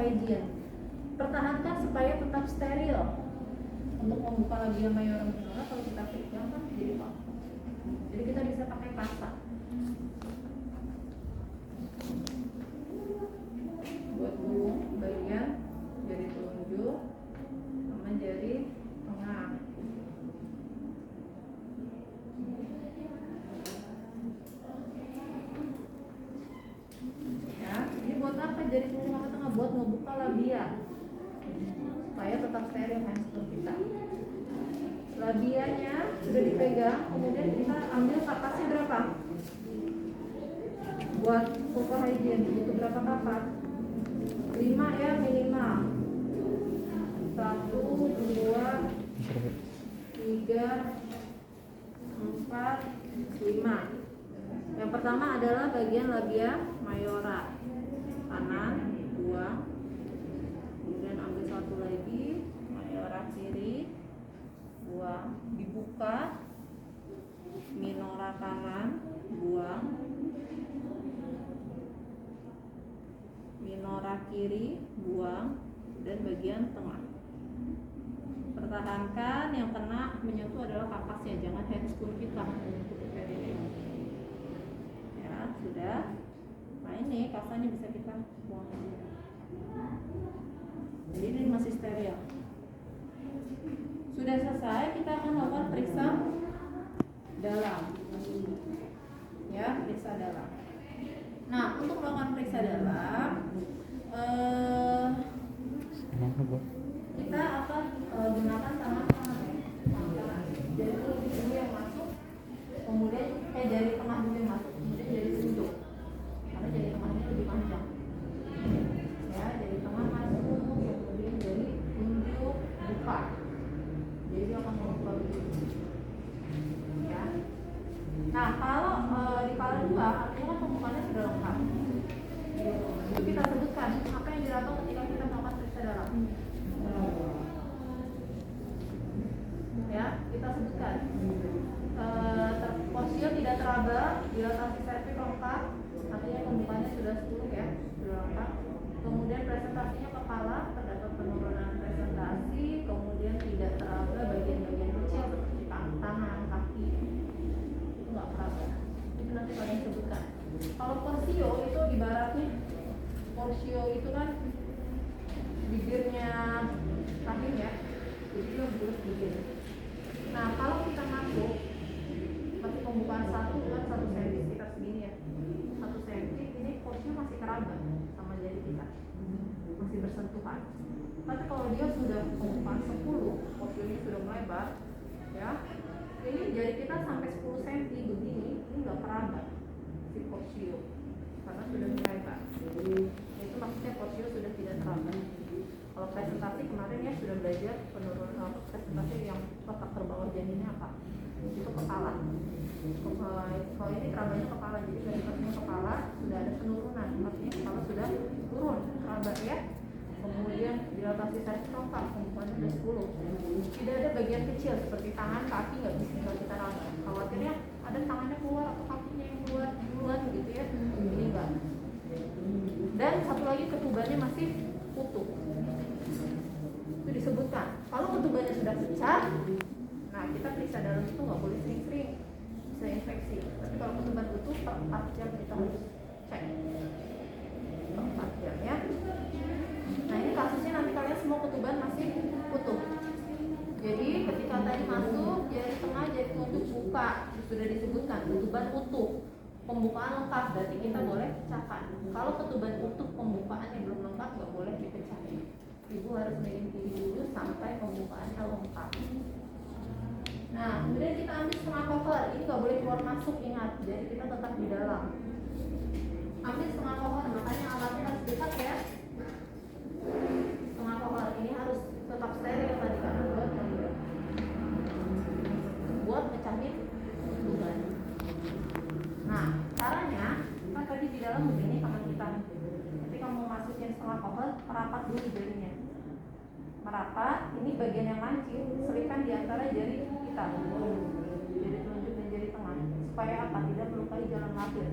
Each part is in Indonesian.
hygiene. Pertahankan supaya tetap steril. Untuk membuka labia mayora minora kalau kita pegang kan jadi apa? Jadi kita bisa pakai pasta. Buat gulung bagian jari telunjuk sama jari tengah. Ya, ini buat apa jari telunjuk sama tengah? Buat ngebuka labia supaya tetap steril hamster kita. Labianya sudah dipegang, kemudian kita ambil kapasnya berapa? Buat vocal hygiene butuh berapa kapas? 5 ya minimal. 1, 2, 3, 4, 5. Yang pertama adalah bagian labia mayora kanan, 2. Kemudian ambil satu lagi mayora kiri, 2. Dibuka minora kanan, buang. Minora kiri, buang. Dan bagian tengah. Pertahankan, yang kena menyentuh adalah kapasnya, jangan handscoon kita. Ya, sudah. Nah ini kapasnya bisa kita buang. Jadi ini masih steril. Sudah selesai, kita akan lakukan periksa dalam. Ya, periksa dalam. Nah, untuk melakukan periksa dalam, kita akan gunakan tangan kanan. Jadi ini yang masuk, kemudian jari tengah dulu yang masuk, kemudian jari telunjuk. Karena jari tengahnya lebih panjang. Ya, jari tengah masuk, kemudian jari telunjuk buka. Jadi dia akan membuka begini. Ya. Nah, kalau di kala 2 artinya kan pembukaannya sudah lengkap. Itu kita sebutkan apa yang dilakukan ketika kita melakukan periksa dalam. Ya, kita sebutkan posio tidak teraba, dilatasi serviks lengkap, artinya pembukaannya sudah 10 ya, sudah lengkap. Kemudian presentasinya kepala, terdapat penurunan presentasi, kemudian tidak teraba bagian-bagian kecil seperti tangan, kaki, itu nggak teraba. Itu nanti kalian sebutkan. Kalau porsio itu ibaratnya, porsio itu kan bibirnya rahim ya, jadi dia bulat bibir. Nah kalau kita masuk, seperti pembukaan 1 cm sekitar segini ya, 1 cm, ini porsio masih keraba sama jari kita, masih bersentuhan. Tapi kalau dia sudah pembukaan 10, porsionya sudah melebar, ya, ini jari kita sampai 10 cm begini, ini nggak keraba si porsio, karena sudah melebar. Itu maksudnya porsio sudah tidak teraba. Kalau presentasi kemarin ya sudah belajar penurunan presentasi yang letak terbawah janinnya apa? Itu kepala. Kalau ini terabanya kepala, jadi presentasinya kepala sudah ada penurunan, artinya kepala sudah turun teraba ya. Kemudian dilatasi serviks lengkap, pembukaannya sudah 10. Tidak ada bagian kecil seperti tangan, kaki nggak bisa kita raba. Khawatirnya ada tangannya keluar atau kakinya yang keluar duluan gitu ya. Ini enggak. Dan satu lagi ketubannya masih utuh. Itu disebutkan. Kalau ketubannya sudah pecah, nah kita periksa dalam itu nggak boleh sering-sering, bisa infeksi. Tapi kalau ketuban utuh per 4 jam kita harus cek. Per 4 jam ya. Nah ini kasusnya nanti kalian semua ketuban masih utuh. Jadi ketika tadi masuk jari tengah, jari telunjuk buka, sudah disebutkan ketuban utuh, pembukaan lengkap, berarti kita boleh pecahkan. Kalau ketuban utuh pembukaannya belum lengkap, nggak boleh dipecahin. Ibu harus mengintip dulu sampai pembukaannya lengkap. Nah kemudian kita ambil setengah cover, ini nggak boleh keluar masuk, ingat, jadi kita tetap di dalam. Ambil setengah cover, makanya alatnya harus dekat ya. Setengah cover ini harus tetap steril tadi karena buat mecahin ketuban. Nah caranya kan tadi di dalam begini tangan kita. Ketika mau masukin setengah cover, merapat dulu jarinya. Merapat, ini bagian yang lancip, selipkan di antara jari kita, jari telunjuk dan jari tengah, supaya apa? Tidak melukai jalan lapir.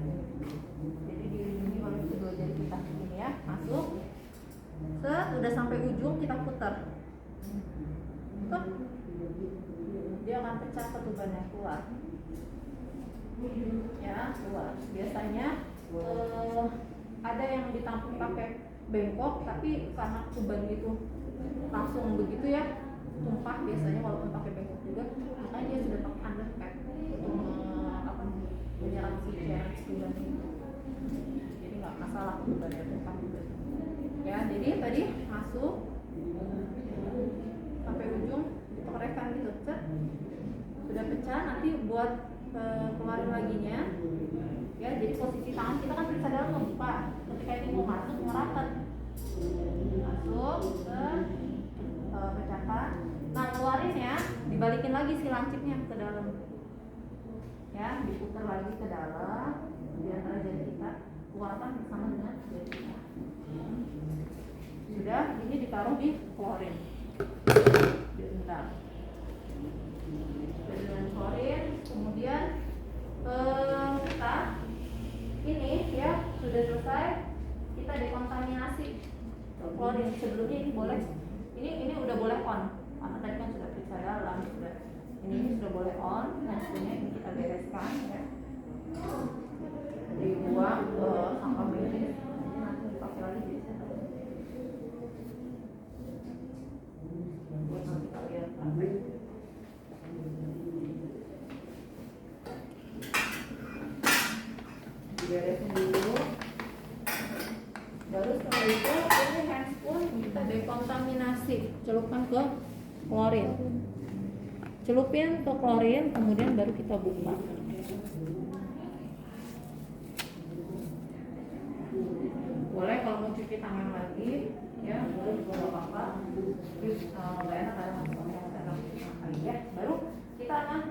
Jadi dilindungi oleh kedua jari kita. Ini ya, masuk. akan pecah ketubannya, keluar. Ya, keluar. Biasanya ada yang ditampung pakai bengkok, tapi karena ketuban itu langsung begitu ya, tumpah biasanya walaupun pakai bengkok juga, makanya dia sudah pakai underpack untuk menyerap si cairan ketuban itu. Jadi nggak masalah ketubannya tumpah juga. Ya, jadi tadi masuk sampai ujung dikorekkan gitu, sudah pecah. Nanti buat keluarin laginya. Ya, jadi posisi tangan kita kan periksa dalam lupa. Ketika ini mau masuk, ngerapat. Masuk ke pecahkan. Nah, keluarin ya, dibalikin lagi si lancipnya ke dalam. Ya, diputar lagi ke dalam di antara jari kita, keluarkan bersama dengan jari kita. Sudah, ini ditaruh di klorin. Direndam. Dengan klorin, kemudian kita ini ya sudah selesai, kita dekontaminasi klorin. Sebelumnya ini boleh, ini udah boleh on, karena tadi kan sudah periksa dalam, sudah ini sudah boleh on. Nah, sebenarnya ini kita bereskan ya, dibuang ke sampah medis, nanti dipakai lagi di sana buat nanti kalian pakai. Beresin dulu, baru setelah itu ini handspoon kita dekontaminasi, celupkan ke klorin, celupin ke klorin, kemudian baru kita buka. Boleh kalau mau cuci tangan lagi ya, boleh juga nggak apa-apa. Terus nggak enak ada kali ya, baru kita akan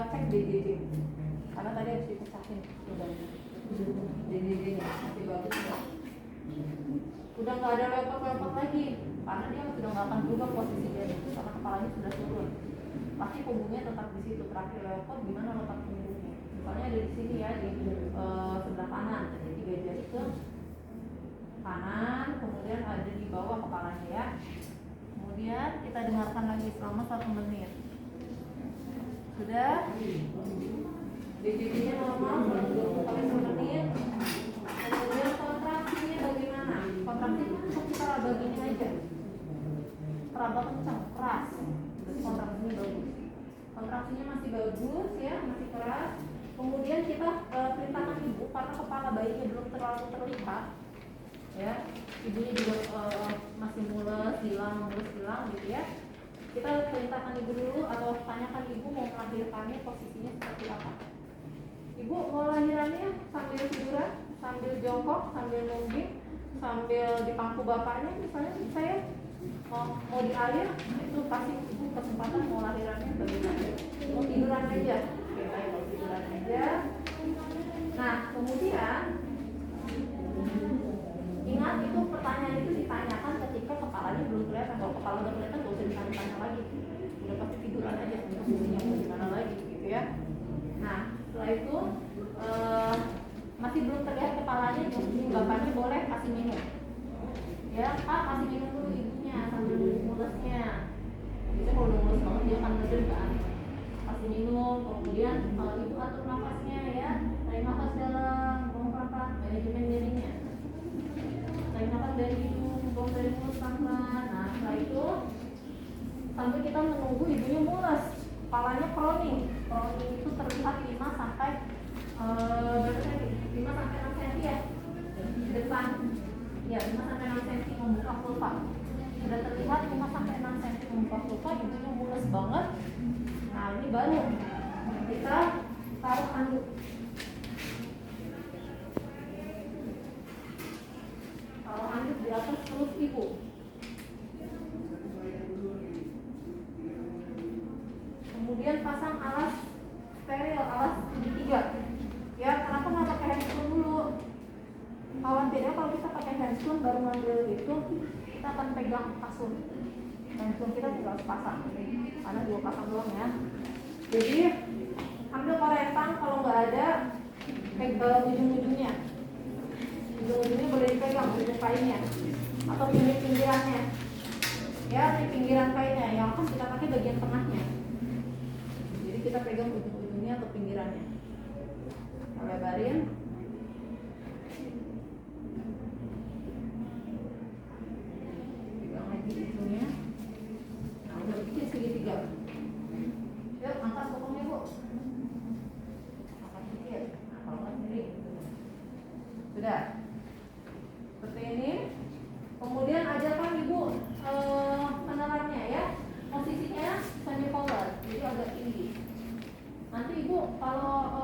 cek DDD, karena tadi harus dipecahin. DDD-nya masih bagus ya. Udah nggak ada lepot-lepot lagi, karena dia sudah nggak akan berubah posisi dia, karena kepalanya sudah turun. Pasti punggungnya tetap di situ. Terakhir lepot, gimana letak punggungnya? Misalnya ada di sini ya, di sebelah kanan, jadi 3 jari ke kanan, kemudian ada di bawah kepalanya ya. Kemudian kita dengarkan lagi selama 1 menit. Sudah. DDD-nya normal, 20 kali 1 menit. Kemudian kontraksinya bagaimana? Kontraksi itu kita raba gini aja, raba kencang, keras. Jadi kontraksinya bagus. Kontraksinya masih bagus ya, masih keras. Kemudian kita perintahkan ibu, karena kepala bayinya belum terlalu terlihat, ya, ibunya juga masih mulus hilang gitu ya. Kita perintahkan ibu dulu atau tanyakan ibu mau melahirkannya posisinya seperti apa. Ibu mau lahirannya sambil tiduran, sambil jongkok, sambil nungging, sambil di pangku bapaknya misalnya, bisa ya. Mau di air, itu pasti ibu kesempatan mau lahirannya bagaimana. Mau tiduran aja, kayak mau tiduran aja. Nah, kemudian ingat itu pertanyaan itu ditanyakan ketika kepalanya belum kelihatan. Kalau kepala udah kelihatan gak usah ditanya lagi, udah pasti tiduran aja, posisinya mau gimana lagi gitu ya. Nah, setelah itu masih belum terlihat kepalanya, bapaknya boleh kasih minum. Ya, Pak, kasih minum dulu ibunya sambil mulusnya. Biasanya kalau udah mulus banget dia akan ngedel kan. Kasih minum, kemudian ibu atur nafasnya ya. Tarik nafas dalam, buang pelan-pelan, manajemen dirinya. Tarik nafas dari hidung, buang dari mulut pelan-pelan. Nah, setelah itu sampai kita menunggu ibunya mulus, kepalanya crowning. Crowning itu terlihat 5 sampai 6 cm ya di depan. Ya, 5 sampai 6 cm membuka vulva. Sudah terlihat 5 sampai 6 cm membuka vulva, ibunya mulus banget. Nah, ini baru kita taruh handuk. Taruh handuk di atas perut ibu. Kemudian pasang alas steril, alas segitiga. Ya, kenapa nggak pakai handscoon dulu? Khawatirnya kalau kita pakai handscoon baru ngambil itu, kita akan pegang kasur. Handscoon kita tidak harus pasang, karena 2 pasang doang ya. Jadi ambil koretan, kalau nggak ada, pegang ujung-ujungnya. Ujung-ujungnya boleh dipegang, ujung kainnya, atau pinggirannya. Ya, di pinggiran kainnya, yang akan kita pakai bagian tengahnya. kita pegang ujung-ujungnya atau pinggirannya. Lebarin. Pegang lagi ujungnya. Nah, udah bikin segitiga. Yuk, angkat bokongnya, Bu. Angkat sedikit. Nah, kalau nggak sendiri. Sudah. Seperti ini. Kemudian ajarkan Ibu menelannya ya. Posisinya semi forward, jadi agak tinggi. Nanti Ibu kalau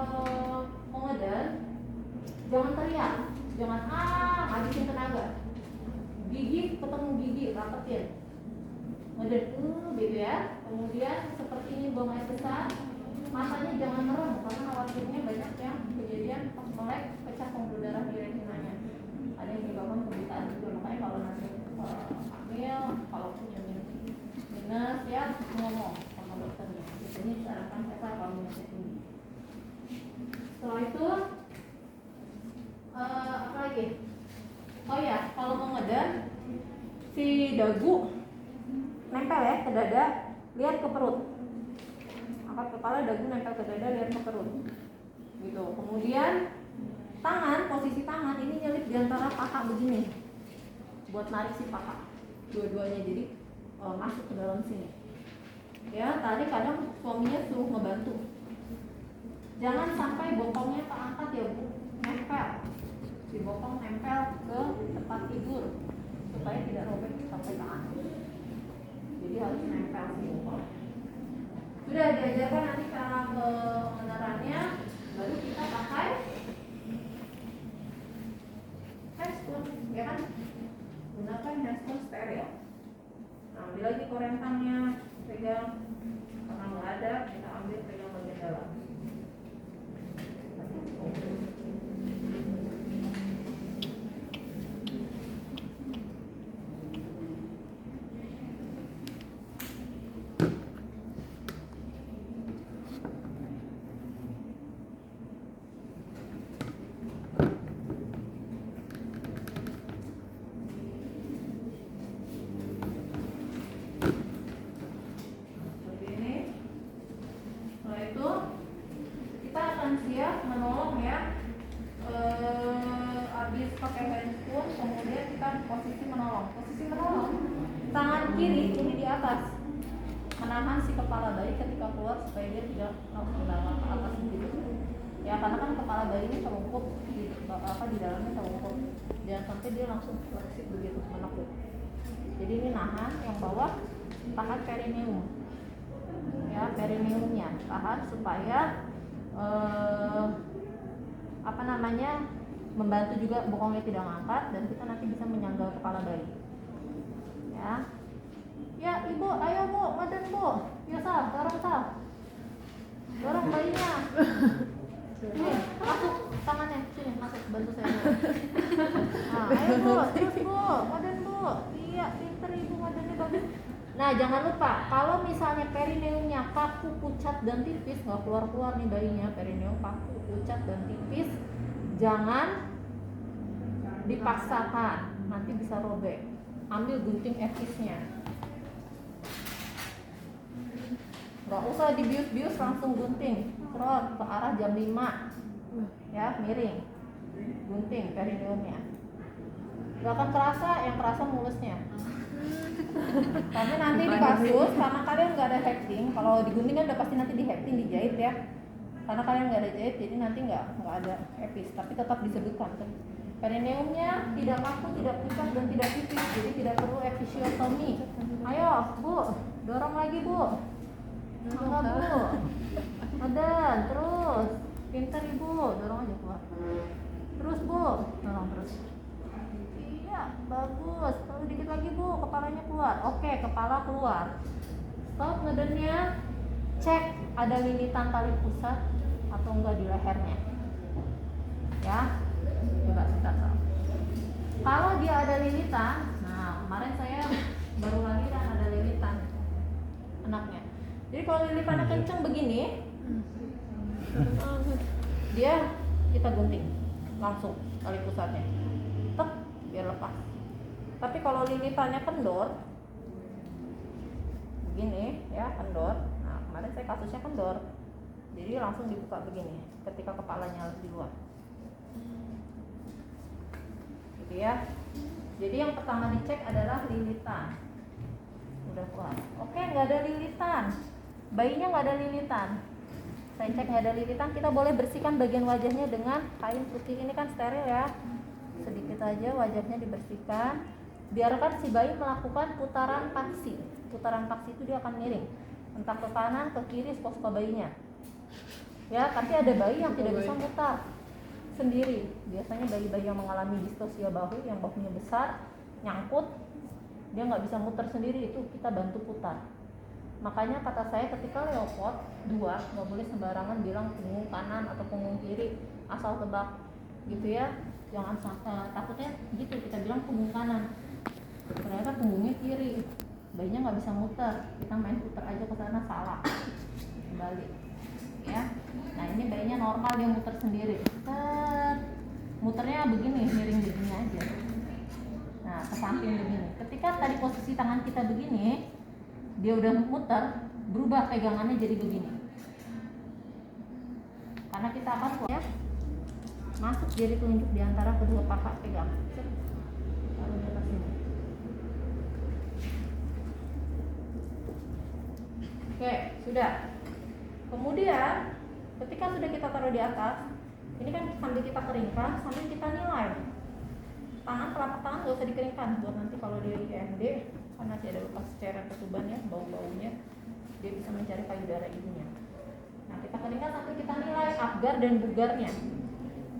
mau ngeden, jangan teriak, jangan habisin tenaga. Gigi ketemu gigi, rapetin. Ngeden gitu ya. Kemudian seperti ini buang air besar. Matanya jangan merem karena khawatirnya banyak yang kejadian melek pecah pembuluh darah di retinanya. Ada yang menyebabkan pembutaan juga, makanya kalau nanti hamil, kalau punya minus ya ngomong sama dokternya. Biasanya disarankan saya kalau minusnya tinggi. Setelah itu apa lagi? Oh ya, kalau mau ngeden si dagu nempel ya ke dada, lihat ke perut. Angkat kepala, dagu nempel ke dada, lihat ke perut. Gitu. Kemudian tangan, posisi tangan ini nyelip di antara paha begini. Buat narik si paha. Dua-duanya jadi masuk ke dalam sini. Ya, tadi kadang suaminya suruh ngebantu. Jangan sampai bokongnya keangkat ya, Bu. Nempel. Si bokong nempel ke tempat tidur supaya tidak robek sampai ke atas. Jadi harus nempel si bokong. Sudah diajarkan nanti cara pengenarannya, baru kita pakai handscoon, ya kan? Gunakan handscoon steril. Nah, ambil lagi korentangnya, pegang. Karena nggak ada, kita ambil pegang bagian dalam. Siap menolong ya, habis pakai handscoon, kemudian kita posisi menolong. Posisi menolong, tangan kiri ini di atas, menahan si kepala bayi ketika keluar supaya dia tidak langsung dalam ke atas begitu. Ya karena kan kepala bayi ini terungkup di dalamnya terungkup, jangan sampai dia langsung fleksib begitu menekuk. Jadi ini nahan, yang bawah tahan perineum, ya perineumnya tahan supaya membantu juga bokongnya tidak ngangkat dan kita nanti bisa menyangga kepala bayi. Ya Ibu, ayo Bu, ngeden Bu. Ya Sal, dorong bayinya. Nih, masuk tangannya, sini masuk, bantu saya Bu. Nah, ayo Bu, terus Bu, ngeden Bu. Iya, pinter Ibu, ngedennya bagus. Nah, jangan lupa kalau misalnya perineumnya kaku, pucat dan tipis, nggak keluar nih bayinya, perineum kaku, pucat dan tipis, jangan dipaksakan, nanti bisa robek. Ambil gunting episnya. Nggak usah dibius-bius, langsung gunting, serot ke arah jam 5, ya miring, gunting perineumnya. Nggak akan terasa, yang terasa mulusnya. Tapi nanti di kasus, karena kalian nggak ada hafting, kalau digunting kan udah pasti nanti di hafting, dijahit ya. Karena kalian nggak ada jahit, jadi nanti nggak ada epis, tapi tetap disebutkan tuh. Perineumnya tidak kaku, tidak pucat dan tidak tipis, jadi tidak perlu episiotomi. Ayo Bu, dorong lagi Bu. Enggak Bu, ngeden terus, pinter Ibu, dorong aja keluar. Terus Bu, dorong terus. Iya, bagus. Terus dikit lagi Bu, kepalanya keluar. Oke, kepala keluar. Stop ngedennya. Cek ada lilitan tali pusat atau enggak di lehernya. Ya, coba kita tahu. Kalau dia ada lilitan, nah kemarin saya baru lagi kan ada lilitan anaknya. Jadi kalau lilitannya kenceng begini, dia kita gunting langsung tali pusatnya. Tek, biar lepas. Tapi kalau lilitannya kendor begini ya, kendor. Nah kemarin saya kasusnya kendor, Jadi langsung dibuka begini ketika kepalanya di luar. Gitu ya. Jadi yang pertama dicek adalah lilitan. Udah keluar. Oke, nggak ada lilitan. Bayinya nggak ada lilitan. Saya cek nggak ada lilitan, kita boleh bersihkan bagian wajahnya dengan kain putih. Ini kan steril ya. Sedikit aja wajahnya dibersihkan. Biarkan si bayi melakukan putaran paksi. Putaran paksi itu dia akan miring, entah ke kanan, ke kiri, suka bayinya. Ya, tapi ada bayi yang tidak bisa mutar sendiri. Biasanya bayi-bayi yang mengalami distosia bahu, yang bahunya besar, nyangkut, dia nggak bisa muter sendiri, itu kita bantu putar. Makanya kata saya ketika leopard 2 nggak boleh sembarangan bilang punggung kanan atau punggung kiri, asal tebak gitu ya. Jangan takutnya gitu kita bilang punggung kanan, ternyata punggungnya kiri, bayinya nggak bisa muter, kita main putar aja ke sana, salah, kembali ya. Nah ini bayinya normal, dia muter sendiri, muternya begini, miring begini aja. Nah ke samping begini. Ketika tadi posisi tangan kita begini, dia udah muter, berubah pegangannya jadi begini. Karena kita akan ya, masuk jari telunjuk di antara kedua paha, pegang. Taruh di atas sini. Oke, sudah. Kemudian ketika sudah kita taruh di atas, ini kan sambil kita keringkan, sambil kita nilai. Tangan, telapak tangan nggak usah dikeringkan, buat nanti kalau dia di IMD, karena masih ada bekas cairan ketuban ya, bau-baunya, dia bisa mencari payudara ibunya. Nah kita keringkan sampai kita nilai abgar dan bugarnya.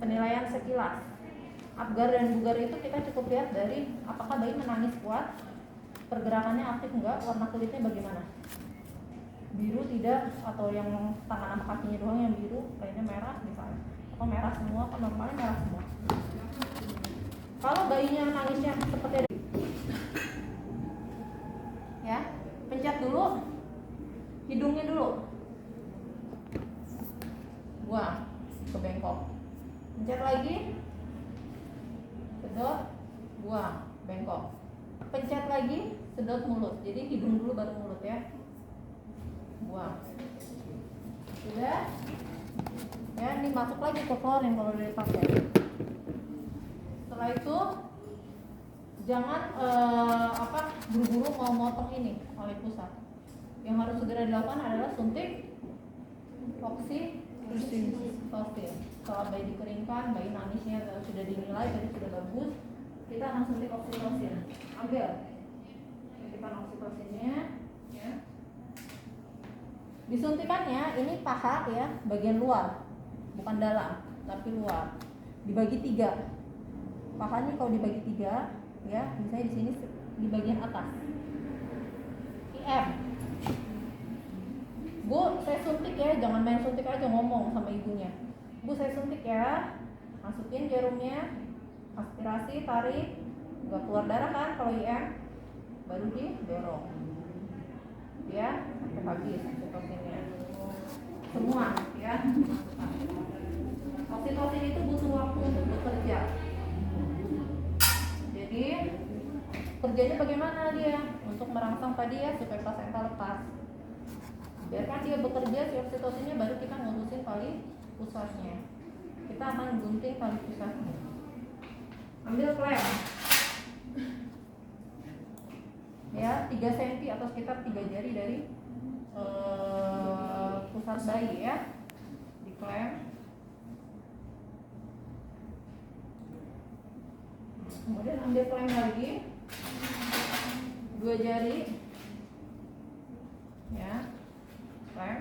Penilaian sekilas, abgar dan bugar itu kita cukup lihat dari apakah bayi menangis kuat, pergerakannya aktif enggak, warna kulitnya bagaimana, biru tidak, atau yang tangan sama kakinya doang yang biru, lainnya merah misalnya, atau merah semua, atau normalnya merah semua. Kalau bayinya nangisnya seperti ada, ya, pencet dulu hidungnya dulu, buang ke bengkok, pencet lagi, sedot, buang, bengkok, pencet lagi, sedot mulut. Jadi hidung dulu baru mulut ya, buang. Sudah ya, ini masuk lagi ke klorin kalau udah dipakai. Setelah itu jangan buru-buru mau motong ini oleh pusat. Yang harus segera dilakukan adalah suntik oksitosin. Setelah bayi dikeringkan, bayi nangisnya sudah dinilai tadi sudah bagus, kita akan suntik oksitosin. Ambil suntikan oksitosinnya ya. Disuntikannya ini paha ya, bagian luar, bukan dalam, tapi luar. Dibagi 3. Pahanya kalau dibagi 3 ya, misalnya di sini di bagian atas. IM. Bu, saya suntik ya, jangan main suntik aja, ngomong sama ibunya. Bu, saya suntik ya. Masukin jarumnya, aspirasi, tarik, nggak keluar darah kan kalau IM, baru didorong. Ya, sampai habis oksitosinnya. Semua ya. Oksitosin itu butuh waktu untuk bekerja. Jadi kerjanya bagaimana dia? Untuk merangsang tadi ya supaya plasenta lepas. Biarkan dia bekerja, si oksitosinnya, baru kita ngurusin tali pusatnya. Kita akan gunting tali pusatnya. Ambil klem. Ya, 3 cm atau sekitar 3 jari dari pusat bayi ya. Diklem. Kemudian ambil klem lagi, 2 jari ya, klem.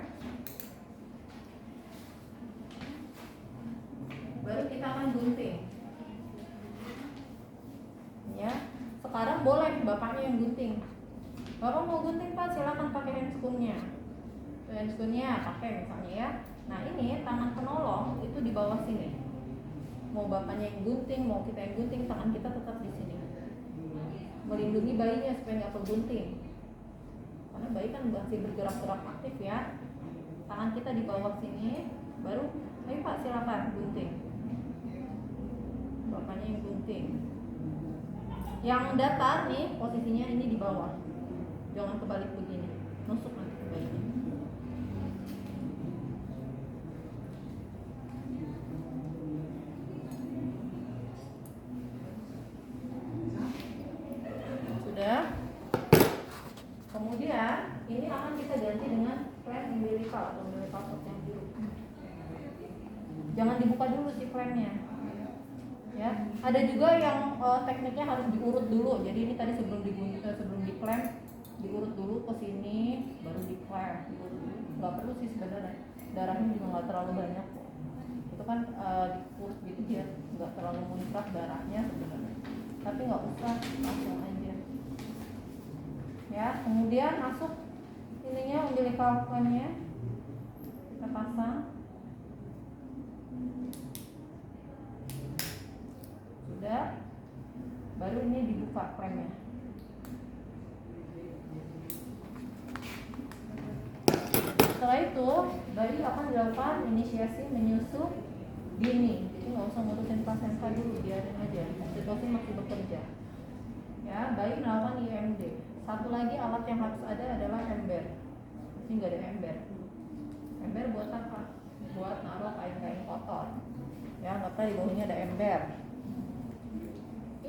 Baru kita akan gunting ya. Sekarang boleh bapaknya yang gunting. Bapak mau gunting Pak, silakan pakai handscoon-nya. Handscoon-nya pakai misalnya ya. Nah ini tangan penolong itu di bawah sini. Mau bapaknya yang gunting, mau kita yang gunting, tangan kita tetap di sini, melindungi bayinya supaya nggak kegunting. Karena bayi kan masih bergerak-gerak aktif ya. Tangan kita di bawah sini, baru ayo Pak silakan gunting. Bapaknya yang gunting. Yang datar nih posisinya ini di bawah, jangan kebalik begini, nusuk nanti ke bayinya. dibuka dulu si klemnya. Ya, ada juga yang tekniknya harus diurut dulu. Jadi ini tadi sebelum diklem diurut dulu ke sini, baru diklem. Nggak perlu sih sebenarnya, darahnya juga nggak terlalu banyak kok. Itu kan diurut gitu dia nggak terlalu muncrat darahnya sebenarnya. Tapi nggak usah, langsung aja. Ya, kemudian masuk ininya umbilical clamp-nya, kita pasang. Sudah, baru ini dibuka klemnya. Setelah itu bayi akan dilakukan inisiasi menyusu dini. Jadi nggak usah ngurusin plasenta dulu, biarin aja. Oksitosin masih bekerja. Ya, bayi melakukan IMD. Satu lagi alat yang harus ada adalah ember. Ini nggak ada ember. Ember buat apa? Buat naruh kain-kain kotor. Ya, nggak tahu di bawahnya ada ember.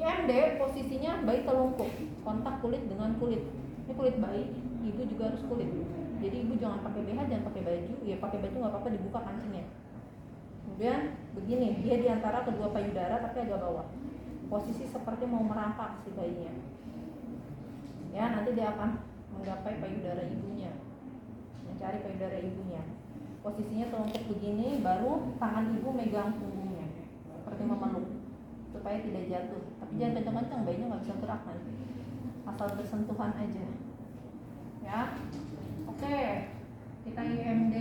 IMD posisinya bayi telungkup, kontak kulit dengan kulit. Ini kulit bayi, ibu juga harus kulit. Jadi ibu jangan pakai BH, jangan pakai baju. Ya pakai baju nggak apa-apa, dibuka kancingnya. Kemudian begini, dia di antara kedua payudara tapi agak bawah. Posisi seperti mau merangkak si bayinya. Ya, nanti dia akan menggapai payudara ibunya, mencari payudara ibunya. Posisinya telungkup begini, baru tangan ibu megang punggungnya seperti memeluk supaya tidak jatuh. Tapi jangan kencang-kencang, bayinya nggak bisa gerak nanti. Asal bersentuhan aja. Ya, oke. Kita IMD.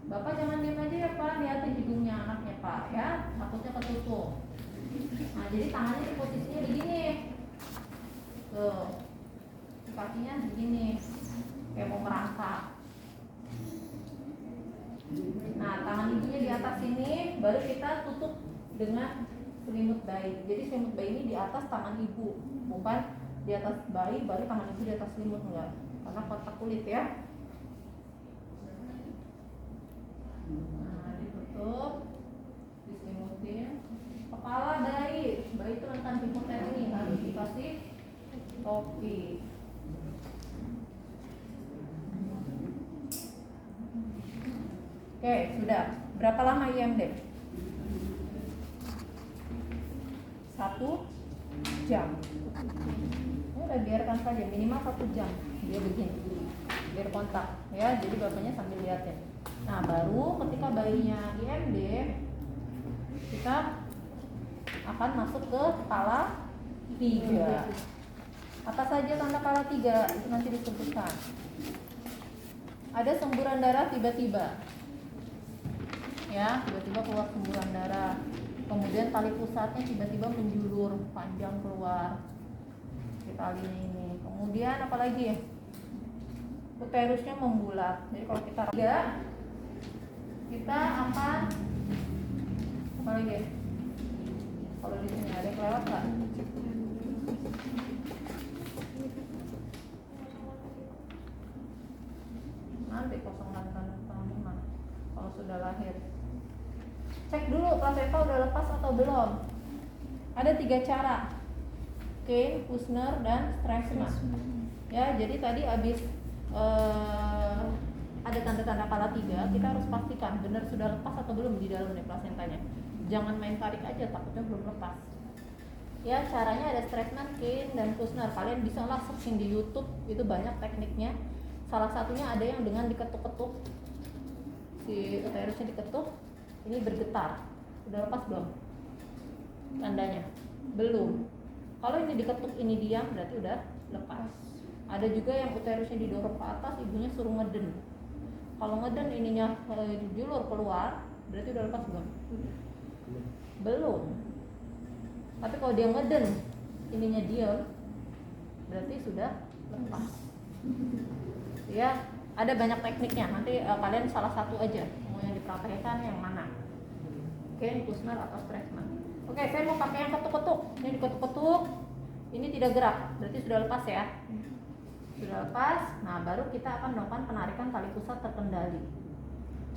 Bapak jangan diam aja ya Pak, lihatin hidungnya anaknya Pak ya, takutnya ketutup. Nah, jadi tangannya di posisinya begini. Tuh. Kakinya begini. Kayak mau merangkak. Nah, tangan ibunya di atas sini, baru kita tutup dengan selimut bayi. Jadi selimut bayi ini di atas tangan ibu, bukan di atas bayi baru tangan ibu di atas selimut, enggak. Karena kotak kulit ya. Nah, ditutup, diselimutin. Kepala bayi itu rentan hipotermi, harus dikasih topi. Oke, sudah. Berapa lama IMD? 1 jam. Ini udah biarkan saja, minimal 1 jam. Dia begini, biar kontak ya. Jadi bapaknya sambil liatin. Nah, baru ketika bayinya IMD, kita akan masuk ke kepala 3. Atas saja tanda kepala 3 itu nanti disebutkan. Ada semburan darah tiba-tiba. Ya, tiba-tiba keluar semburan darah. Kemudian tali pusatnya tiba-tiba menjulur panjang keluar di talinya ini. Kemudian apalagi ya? Uterusnya membulat. Jadi kalau kita akan apalagi ya? Kalau di sini ada yang lewat nggak? Nanti 0,5 kalau sudah lahir. Cek dulu plasenta udah lepas atau belum. Ada 3 cara, Kane, Kushner, dan Stresemann. Ya, jadi tadi habis ada tanda-tanda kala 3, kita harus pastikan benar sudah lepas atau belum di dalamnya plasentanya. Jangan main tarik aja, takutnya belum lepas. Ya, caranya ada Stresemann, Kane, dan Kushner. Kalian bisa lah searching di YouTube, itu banyak tekniknya. Salah satunya ada yang dengan diketuk-ketuk, si uterusnya diketuk, ini bergetar. Udah lepas belum? Tandanya belum. Kalau ini diketuk, ini diam, berarti udah lepas. Ada juga yang uterusnya didorong ke atas, ibunya suruh ngeden. Kalau ngeden ininya julur keluar, berarti udah lepas belum? Belum. Tapi kalau dia ngeden, ininya diam, berarti sudah lepas. Ya, ada banyak tekniknya. Nanti kalian salah satu aja mau yang dipraktekkan yang mana. Oke, Kushner atau Stresemann. Oke, saya mau pakai yang ketuk-ketuk. Ini diketuk-ketuk, ini tidak gerak, berarti sudah lepas ya. Sudah lepas. Nah, baru kita akan melakukan penarikan tali pusat terkendali.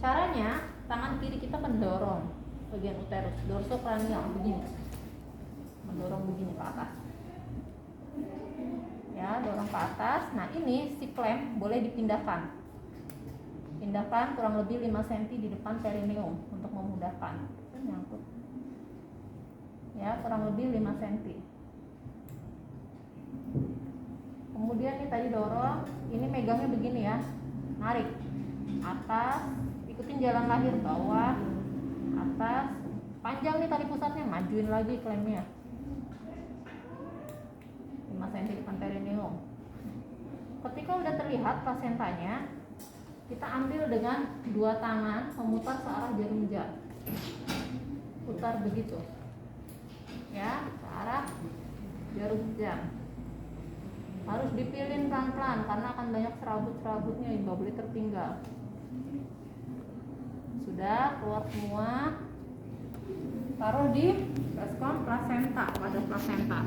Caranya, tangan kiri kita mendorong bagian uterus, dorsokranial begini. Mendorong begini ke atas. Ya, dorong ke atas. Nah, ini si klem boleh dipindahkan. Pindahkan kurang lebih 5 cm di depan perineum untuk memudahkan. Nyangkut. Ya, kurang lebih 5 cm. Kemudian ini tadi dorong, ini megangnya begini ya. Narik. Atas, ikutin jalan lahir bawah, atas, panjang nih tali pusatnya, majuin lagi klemnya. 5 cm depan perineum. Ketika udah terlihat plasentanya, kita ambil dengan 2 tangan memutar searah jarum jam. Putar begitu. Ya, searah jarum jam. Harus dipilin pelan-pelan karena akan banyak serabut-serabutnya, nggak boleh tertinggal. Sudah keluar semua, taruh di baskom plasenta, pada plasenta.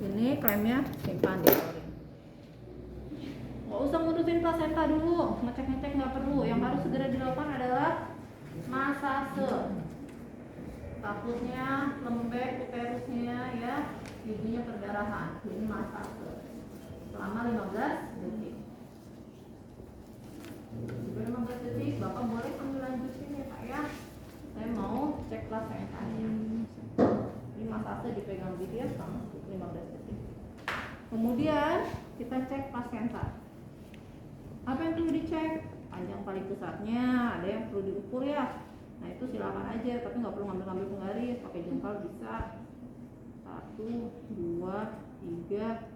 Ini klemnya simpan di chlorine. Nggak usah ngurusin plasenta dulu, ngecek-ngecek nggak perlu. Yang harus segera dilakukan adalah masase. Takutnya lembek uterusnya ya, ibunya perdarahan. Ini masase selama 15 detik. Sudah 15 detik, Bapak boleh sambil lanjutin ya Pak ya. Saya mau cek plasenta. Ini masase dipegang gitu ya selama 15 detik. Kemudian kita cek plasenta. Apa yang perlu dicek? Panjang tali pusatnya, ada yang perlu diukur ya. Nah itu silakan aja, tapi nggak perlu ngambil penggaris, pakai jengkal bisa. 1, 2, 3,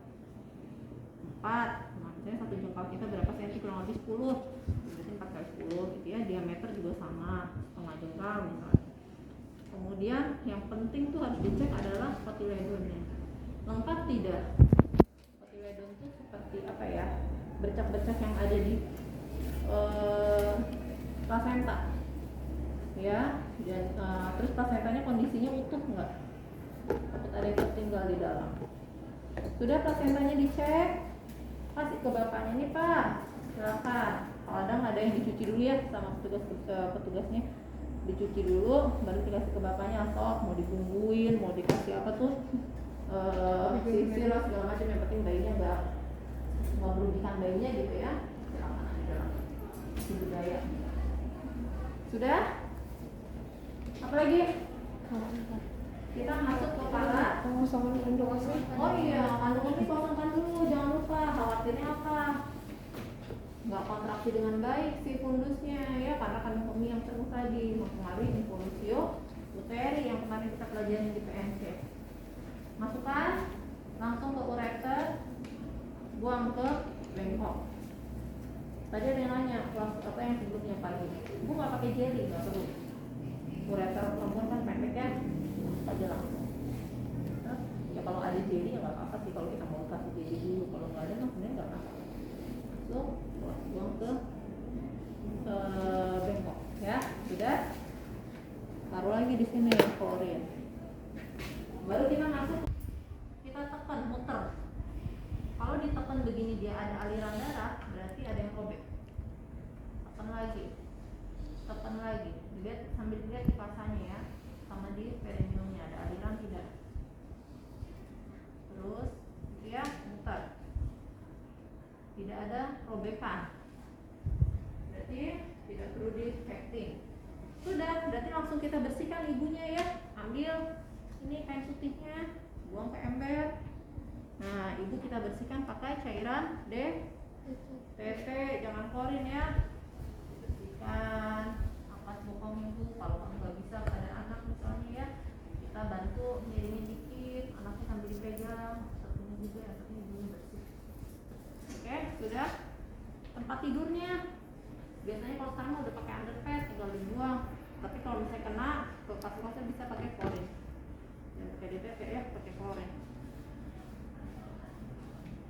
4. Nah misalnya satu jengkal kita berapa senti, kurang lebih 10. Berarti 4 kali 10 gitu ya. Diameter juga sama, setengah jengkal misalnya. Kemudian yang penting tuh harus dicek adalah kotiledonnya. Lengkap tidak? Kotiledon itu seperti apa ya? Bercak-bercak yang ada di plasenta. Ya, dan terus plasentanya kondisinya utuh nggak? Takut ada yang tertinggal di dalam. Sudah plasentanya dicek, kasih ke bapaknya nih Pak, silakan. Kadang ada yang dicuci dulu ya sama petugasnya, dicuci dulu, baru dikasih ke bapaknya. Sok mau dibumbuin, mau dikasih apa tuh, sisir lah segala macam. Yang penting bayinya nggak merugikan bayinya gitu ya. Silakan aja lah, itu budaya. Sudah? Apalagi? Kita masuk ke kepala. Oh iya, kandungan ini kosongkan dulu, jangan lupa. Khawatirnya apa? Nggak kontraksi dengan baik si fundusnya ya, karena kandung kemih yang terus tadi mempengaruhi involusio uteri yang kemarin kita pelajarin di PNC. Masukkan langsung ke ureter, buang ke bengkok. Tadi ada yang nanya kelas apa yang sebelumnya pagi, ibu nggak pakai jeli, nggak perlu. Ureter perempuan kan pendek ya, aja langsung. Ya kalau ada jeli ya nggak apa-apa sih, kalau kita mau kasih jeli dulu. Kalau nggak ada kan sebenarnya nggak apa-apa. So, buang ke bengkok ya. Sudah, taruh lagi di sini klorin. Baru kita masuk, kita tekan, muter. Kalau ditekan begini dia ada aliran darah, berarti ada yang robek. Tekan lagi, dilihat sambil dilihat di pasanya ya, sama di perineumnya ada aliran tidak. Terus ya muter, tidak ada robekan, berarti tidak perlu di-packing. Sudah, berarti langsung kita bersihkan ibunya ya. Ambil ini kain putihnya, buang ke ember. Nah, ibu kita bersihkan pakai cairan DTT, jangan klorin ya. Bersihkan, angkat bokong ibu. Kalau kamu nggak bisa pada anak misalnya ya, kita bantu miringin dikit, anaknya sambil dipegang. Satunya juga, yang satunya ibu bersih. Oke, sudah. Tempat tidurnya, biasanya kalau sekarang udah pakai underpad, tinggal dibuang. Tapi kalau misalnya kena, ke kasur-kasur bisa pakai klorin. Dan pakai DTT ya, pakai klorin.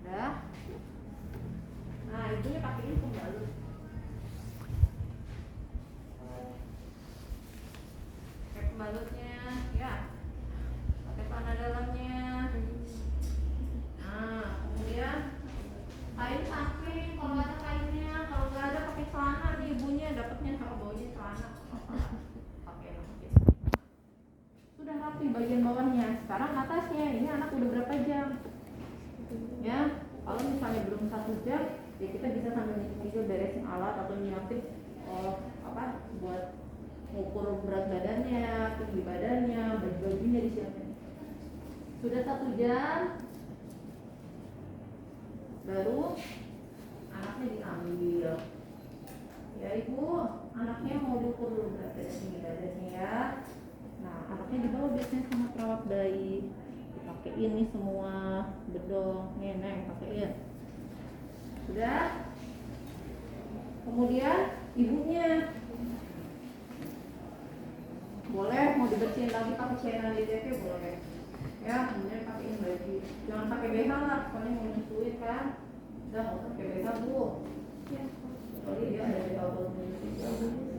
Udah. Nah, ibunya pakai ini pembalut. Pakai pembalutnya, ya. Pakai celana dalamnya. Nah, kemudian kain samping, kalau ada kainnya, kalau nggak ada pakai celana nih ibunya, dapatnya kalau baunya celana. Pakai lagi. Sudah rapi bagian bawahnya. Sekarang atasnya, ini anak udah berapa jam? Ya, kalau misalnya belum 1 jam, ya kita bisa sambil nyicil beresin alat atau nyiapin buat ngukur berat badannya, tinggi badannya, baju-bajunya disiapin. Sudah 1 jam, baru anaknya diambil. Ya ibu, anaknya mau diukur dulu berat badan, tinggi badannya ya. Nah, anaknya dibawa biasanya sama perawat bayi, dipakein nih semua bedong, neneng pakein. Sudah. Kemudian ibunya boleh mau dibersihin lagi pakai cairan DTP boleh. Ya, kemudian pakein baju. Jangan pakai BH lah, soalnya mau nyusuin kan. Udah nggak usah pakai BH bu. Ya, soalnya dia ada BH buat menyusui.